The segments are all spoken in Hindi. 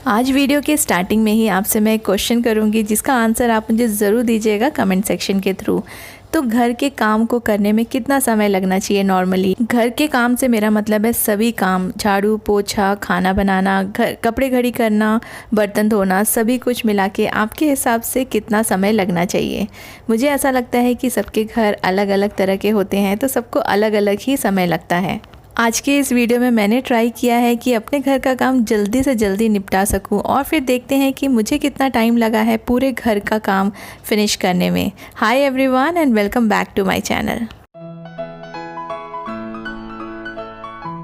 आज वीडियो के स्टार्टिंग में ही आपसे मैं एक क्वेश्चन करूंगी जिसका आंसर आप मुझे ज़रूर दीजिएगा कमेंट सेक्शन के थ्रू। तो घर के काम को करने में कितना समय लगना चाहिए नॉर्मली? घर के काम से मेरा मतलब है सभी काम, झाड़ू पोछा, खाना बनाना, घर कपड़े घड़ी करना, बर्तन धोना, सभी कुछ मिला के आपके हिसाब से कितना समय लगना चाहिए? मुझे ऐसा लगता है कि सबके घर अलग अलग तरह के होते हैं, तो सबको अलग अलग ही समय लगता है। आज के इस वीडियो में मैंने ट्राई किया है कि अपने घर का काम जल्दी से जल्दी निपटा सकूं और फिर देखते हैं कि मुझे कितना टाइम लगा है पूरे घर का काम फिनिश करने में। Hi everyone and welcome back to my channel.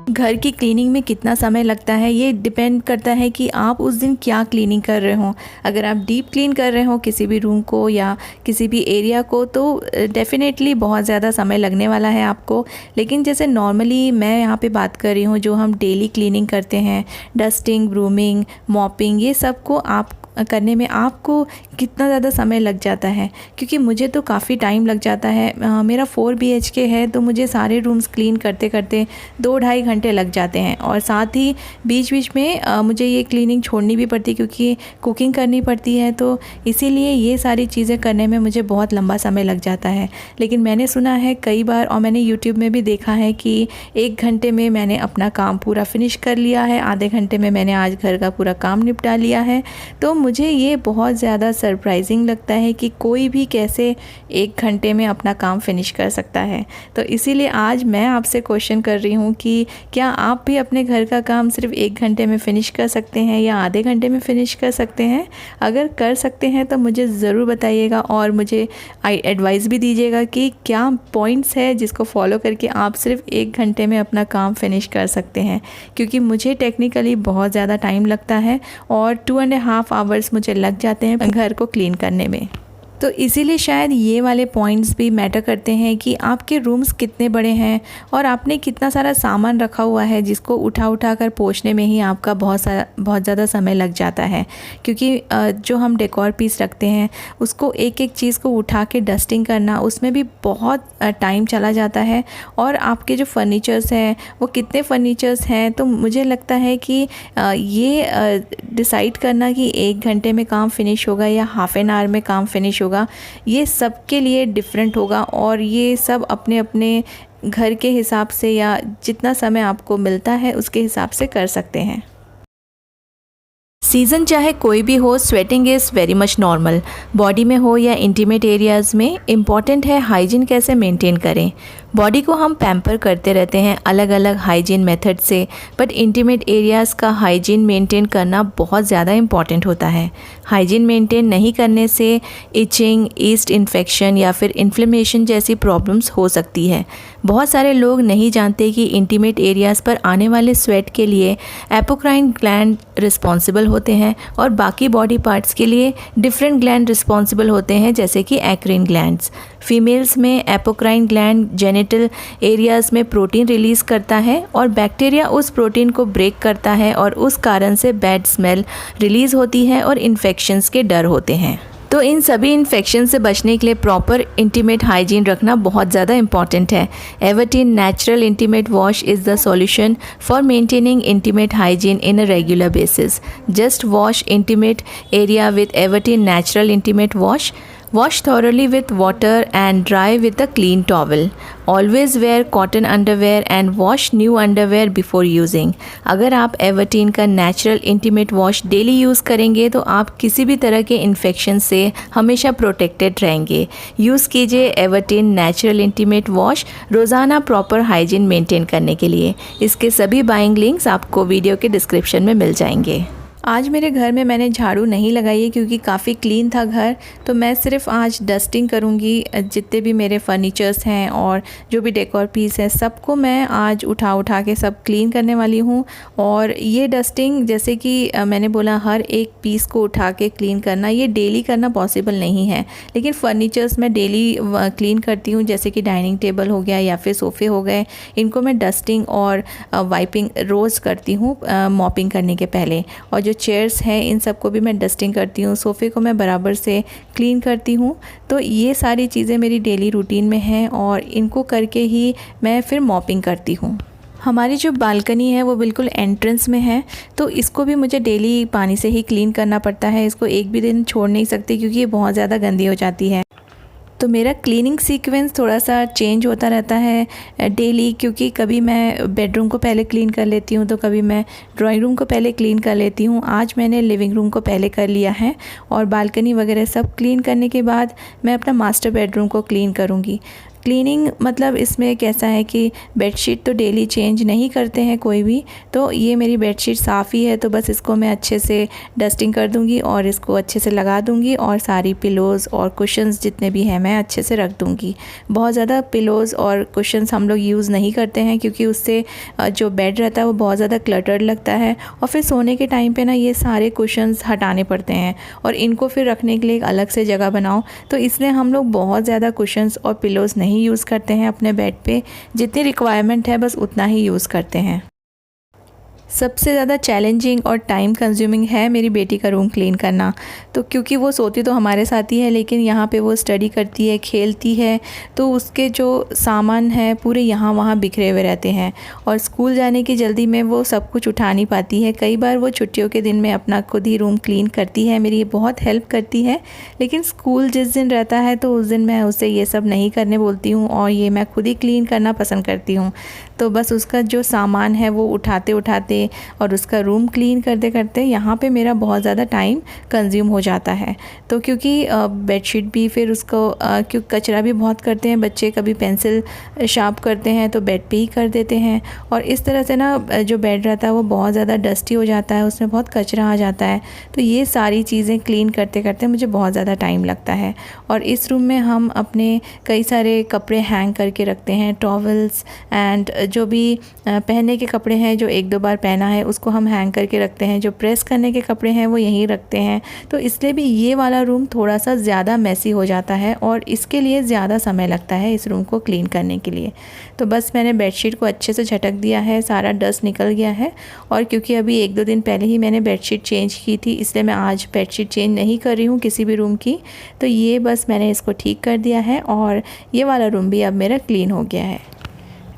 घर की क्लीनिंग में कितना समय लगता है ये डिपेंड करता है कि आप उस दिन क्या क्लीनिंग कर रहे हो। अगर आप डीप क्लीन कर रहे हो किसी भी रूम को या किसी भी एरिया को तो डेफ़िनेटली बहुत ज़्यादा समय लगने वाला है आपको। लेकिन जैसे नॉर्मली मैं यहाँ पे बात कर रही हूँ, जो हम डेली क्लीनिंग करते हैं, डस्टिंग, ब्रूमिंग, मॉपिंग, ये सब को आप करने में आपको कितना ज़्यादा समय लग जाता है? क्योंकि मुझे तो काफ़ी टाइम लग जाता है। मेरा 4 BHK है, तो मुझे सारे रूम्स क्लीन करते करते 2-2.5 घंटे लग जाते हैं। और साथ ही बीच बीच में मुझे ये क्लीनिंग छोड़नी भी पड़ती है क्योंकि कुकिंग करनी पड़ती है, तो इसीलिए ये सारी चीज़ें करने में मुझे बहुत लंबा समय लग जाता है। लेकिन मैंने सुना है कई बार और मैंने यूट्यूब में भी देखा है कि 1 घंटे में मैंने अपना काम पूरा फिनिश कर लिया है, आधे घंटे में मैंने आज घर का पूरा काम निपटा लिया है। तो मुझे ये बहुत ज़्यादा सरप्राइजिंग लगता है कि कोई भी कैसे 1 घंटे में अपना काम फिनिश कर सकता है। तो इसीलिए आज मैं आपसे क्वेश्चन कर रही हूँ कि क्या आप भी अपने घर का काम सिर्फ 1 घंटे में फ़िनिश कर सकते हैं या आधे घंटे में फ़िनिश कर सकते हैं? अगर कर सकते हैं तो मुझे ज़रूर बताइएगा और मुझे एडवाइस भी दीजिएगा कि क्या पॉइंट्स है जिसको फॉलो करके आप सिर्फ 1 घंटे में अपना काम फिनिश कर सकते हैं। क्योंकि मुझे टेक्निकली बहुत ज़्यादा टाइम लगता है और 2.5 आवर्स मुझे लग जाते हैं घर को क्लीन करने में। तो इसीलिए शायद ये वाले पॉइंट्स भी मैटर करते हैं कि आपके रूम्स कितने बड़े हैं और आपने कितना सारा सामान रखा हुआ है जिसको उठा कर पोंछने में ही आपका बहुत ज़्यादा समय लग जाता है। क्योंकि जो हम डेकोर पीस रखते हैं उसको एक एक चीज़ को उठा के डस्टिंग करना, उसमें भी बहुत टाइम चला जाता है। और आपके जो फर्नीचर्स हैं वो कितने फर्नीचर्स हैं, तो मुझे लगता है कि ये डिसाइड करना कि 1 घंटे में काम फिनिश होगा या हाफ़ एन आवर में काम फिनिश होगा, ये सबके लिए डिफरेंट होगा। और ये सब अपने अपने घर के हिसाब से या जितना समय आपको मिलता है उसके हिसाब से कर सकते हैं। सीज़न चाहे कोई भी हो, sweating is very much normal. Body में हो या इंटीमेट एरियाज़ में, इम्पॉर्टेंट है हाइजीन कैसे मेंटेन करें। बॉडी को हम पैम्पर करते रहते हैं अलग अलग हाइजीन मेथड से, बट इंटीमेट एरियाज़ का हाइजीन मेंटेन करना बहुत ज़्यादा इम्पॉर्टेंट होता है। हाइजीन मेंटेन नहीं करने से इचिंग, ईस्ट इन्फेक्शन या फिर इन्फ्लेमेशन जैसी प्रॉब्लम्स हो सकती है। बहुत सारे लोग नहीं जानते कि इंटीमेट एरियाज़ पर आने वाले स्वेट के लिए एपोक्राइन ग्लैंड रिस्पॉन्सिबल होते हैं और बाकी बॉडी पार्ट्स के लिए डिफरेंट ग्लैंड रिस्पॉन्सिबल होते हैं, जैसे कि एक्रिन ग्लैंड्स। फीमेल्स में एपोक्राइन ग्लैंड जेनिटल एरियाज़ में प्रोटीन रिलीज़ करता है और बैक्टीरिया उस प्रोटीन को ब्रेक करता है और उस कारण से बैड स्मेल रिलीज़ होती है और इन्फेक्शंस के डर होते हैं। तो इन सभी इन्फेक्शन से बचने के लिए प्रॉपर इंटीमेट हाइजीन रखना बहुत ज़्यादा इंपॉर्टेंट है। Everteen natural intimate wash is the solution for maintaining intimate hygiene in a regular basis. Just wash intimate area with Everteen natural intimate wash. Wash thoroughly with water and dry with a clean towel. Always wear cotton underwear and wash new underwear before using. अगर आप एवर्टीन का natural intimate wash daily use करेंगे तो आप किसी भी तरह के इन्फेक्शन से हमेशा प्रोटेक्टेड रहेंगे। यूज़ कीजिए एवर्टीन नेचुरल इंटीमेट वॉश रोज़ाना प्रॉपर हाइजीन मेंटेन करने के लिए। इसके सभी बाइंग लिंक्स आपको वीडियो के डिस्क्रिप्शन में मिल जाएंगे। आज मेरे घर में मैंने झाड़ू नहीं लगाई है क्योंकि काफ़ी क्लीन था घर, तो मैं सिर्फ आज डस्टिंग करूँगी। जितने भी मेरे फर्नीचर्स हैं और जो भी डेकोर पीस है सबको मैं आज उठा के सब क्लीन करने वाली हूँ। और ये डस्टिंग, जैसे कि मैंने बोला, हर एक पीस को उठा के क्लीन करना ये डेली करना पॉसिबल नहीं है। लेकिन फर्नीचर्स मैं डेली क्लीन करती हूँ, जैसे कि डाइनिंग टेबल हो गया या फिर सोफ़े हो गए, इनको मैं डस्टिंग और वाइपिंग रोज़ करती हूँ मॉपिंग करने के पहले। और जो चेयर्स हैं इन सबको भी मैं डस्टिंग करती हूँ, सोफ़े को मैं बराबर से क्लीन करती हूँ। तो ये सारी चीज़ें मेरी डेली रूटीन में हैं और इनको करके ही मैं फिर मॉपिंग करती हूँ। हमारी जो बालकनी है वो बिल्कुल एंट्रेंस में है, तो इसको भी मुझे डेली पानी से ही क्लीन करना पड़ता है। इसको एक भी दिन छोड़ नहीं सकती क्योंकि ये बहुत ज़्यादा गंदी हो जाती है। तो मेरा क्लीनिंग सीक्वेंस थोड़ा सा चेंज होता रहता है डेली, क्योंकि कभी मैं बेडरूम को पहले क्लीन कर लेती हूँ, तो कभी मैं ड्राइंग रूम को पहले क्लीन कर लेती हूँ। आज मैंने लिविंग रूम को पहले कर लिया है और बालकनी वगैरह सब क्लीन करने के बाद मैं अपना मास्टर बेडरूम को क्लीन करूँगी। क्लीनिंग मतलब इसमें कैसा है कि बेडशीट तो डेली चेंज नहीं करते हैं कोई भी, तो ये मेरी बेडशीट साफ़ ही है, तो बस इसको मैं अच्छे से डस्टिंग कर दूंगी और इसको अच्छे से लगा दूंगी और सारी पिलोज़ और कुशन्स जितने भी हैं मैं अच्छे से रख दूंगी। बहुत ज़्यादा पिलोज़ और कुशन्स हम लोग यूज़ नहीं करते हैं क्योंकि उससे जो बेड रहता है वो बहुत ज़्यादा क्लटर्ड लगता है और फिर सोने के टाइम पर ना ये सारे कुशन्स हटाने पड़ते हैं और इनको फिर रखने के लिए एक अलग से जगह बनाओ, तो इसलिए हम लोग बहुत ज़्यादा कुशन्स और पिलोज़ नहीं यूज़ करते हैं अपने बेड पे। जितनी रिक्वायरमेंट है बस उतना ही यूज़ करते हैं। सबसे ज़्यादा चैलेंजिंग और टाइम कंज्यूमिंग है मेरी बेटी का रूम क्लीन करना। तो क्योंकि वो सोती तो हमारे साथ ही है, लेकिन यहाँ पे वो स्टडी करती है, खेलती है, तो उसके जो सामान है पूरे यहाँ वहाँ बिखरे हुए रहते हैं और स्कूल जाने की जल्दी में वो सब कुछ उठा नहीं पाती है। कई बार वो छुट्टियों के दिन में अपना खुद ही रूम क्लीन करती है, मेरी ये बहुत हेल्प करती है, लेकिन स्कूल जिस दिन रहता है तो उस दिन मैं उसे ये सब नहीं करने बोलती हूँ और ये मैं खुद ही क्लीन करना पसंद करती हूँ। तो बस उसका जो सामान है वो उठाते उठाते और उसका रूम क्लीन करते करते यहाँ पे मेरा बहुत ज़्यादा टाइम कंज्यूम हो जाता है। तो क्योंकि बेडशीट भी फिर उसको क्यों कचरा भी बहुत करते हैं बच्चे, कभी पेंसिल शार्प करते हैं तो बेड पे ही कर देते हैं और इस तरह से ना जो बेड रहता है वो बहुत ज़्यादा डस्टी हो जाता है, उसमें बहुत कचरा आ जाता है। तो ये सारी चीज़ें क्लीन करते करते मुझे बहुत ज़्यादा टाइम लगता है। और इस रूम में हम अपने कई सारे कपड़े हैंग करके रखते हैं, टॉवल्स एंड जो भी पहनने के कपड़े हैं जो एक दो बार पहना है उसको हम हैंग करके रखते हैं, जो प्रेस करने के कपड़े हैं वो यहीं रखते हैं। तो इसलिए भी ये वाला रूम थोड़ा सा ज़्यादा मैसी हो जाता है और इसके लिए ज़्यादा समय लगता है इस रूम को क्लीन करने के लिए। तो बस मैंने बेडशीट को अच्छे से झटक दिया है, सारा डस्ट निकल गया है और क्योंकि अभी एक दो दिन पहले ही मैंने बेडशीट चेंज की थी इसलिए मैं आज बेडशीट चेंज नहीं कर रही हूँ किसी भी रूम की। तो ये बस मैंने इसको ठीक कर दिया है और ये वाला रूम भी अब मेरा क्लीन हो गया है।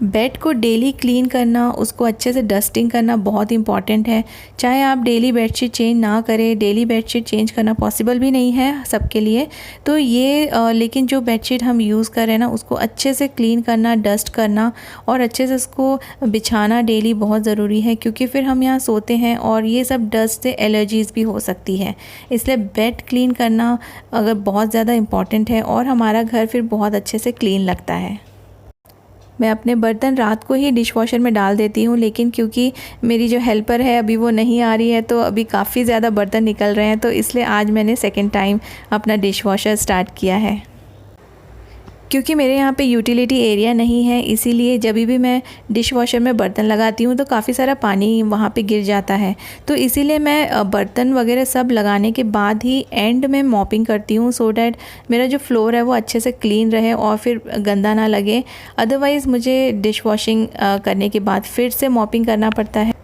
बेड को डेली क्लीन करना, उसको अच्छे से डस्टिंग करना बहुत इंपॉर्टेंट है। चाहे आप डेली बेडशीट चेंज ना करें, डेली बेडशीट चेंज करना पॉसिबल भी नहीं है सबके लिए, तो ये लेकिन जो बेडशीट हम यूज़ कर रहे हैं ना उसको अच्छे से क्लीन करना, डस्ट करना और अच्छे से उसको बिछाना डेली बहुत ज़रूरी है, क्योंकि फिर हम यहाँ सोते हैं और ये सब डस्ट से एलर्जीज़ भी हो सकती है। इसलिए बेड क्लीन करना अगर बहुत ज़्यादा इम्पॉर्टेंट है और हमारा घर फिर बहुत अच्छे से क्लीन लगता है। मैं अपने बर्तन रात को ही डिशवॉशर में डाल देती हूँ, लेकिन क्योंकि मेरी जो हेल्पर है अभी वो नहीं आ रही है तो अभी काफ़ी ज़्यादा बर्तन निकल रहे हैं, तो इसलिए आज मैंने सेकंड टाइम अपना डिशवॉशर स्टार्ट किया है। क्योंकि मेरे यहाँ पे यूटिलिटी एरिया नहीं है, इसीलिए जब भी मैं डिशवॉशर में बर्तन लगाती हूँ तो काफ़ी सारा पानी वहाँ पे गिर जाता है। तो इसीलिए मैं बर्तन वगैरह सब लगाने के बाद ही एंड में मॉपिंग करती हूँ, सो डैट मेरा जो फ्लोर है वो अच्छे से क्लीन रहे और फिर गंदा ना लगे। अदरवाइज़ मुझे डिश वॉशिंग करने के बाद फिर से मॉपिंग करना पड़ता है।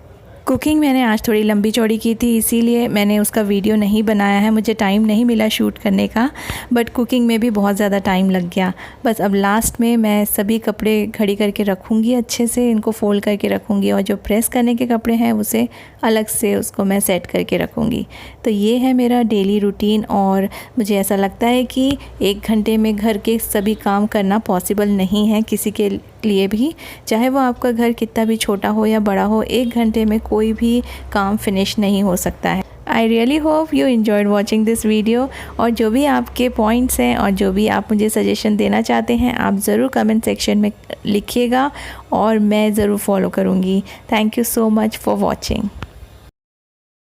कुकिंग मैंने आज थोड़ी लंबी चौड़ी की थी, इसीलिए मैंने उसका वीडियो नहीं बनाया है, मुझे टाइम नहीं मिला शूट करने का, बट कुकिंग में भी बहुत ज़्यादा टाइम लग गया। बस अब लास्ट में मैं सभी कपड़े घड़ी करके रखूँगी, अच्छे से इनको फोल्ड करके रखूँगी और जो प्रेस करने के कपड़े हैं उसे अलग से उसको मैं सेट करके रखूँगी। तो ये है मेरा डेली रूटीन और मुझे ऐसा लगता है कि 1 घंटे में घर के सभी काम करना पॉसिबल नहीं है किसी के लिए भी, चाहे वो आपका घर कितना भी छोटा हो या बड़ा हो, 1 घंटे में कोई भी काम फिनिश नहीं हो सकता है। I really hope you enjoyed watching this video, और जो भी आपके पॉइंट्स हैं और जो भी आप मुझे सजेशन देना चाहते हैं आप ज़रूर कमेंट सेक्शन में लिखिएगा और मैं ज़रूर फॉलो करूँगी। Thank you so much for watching.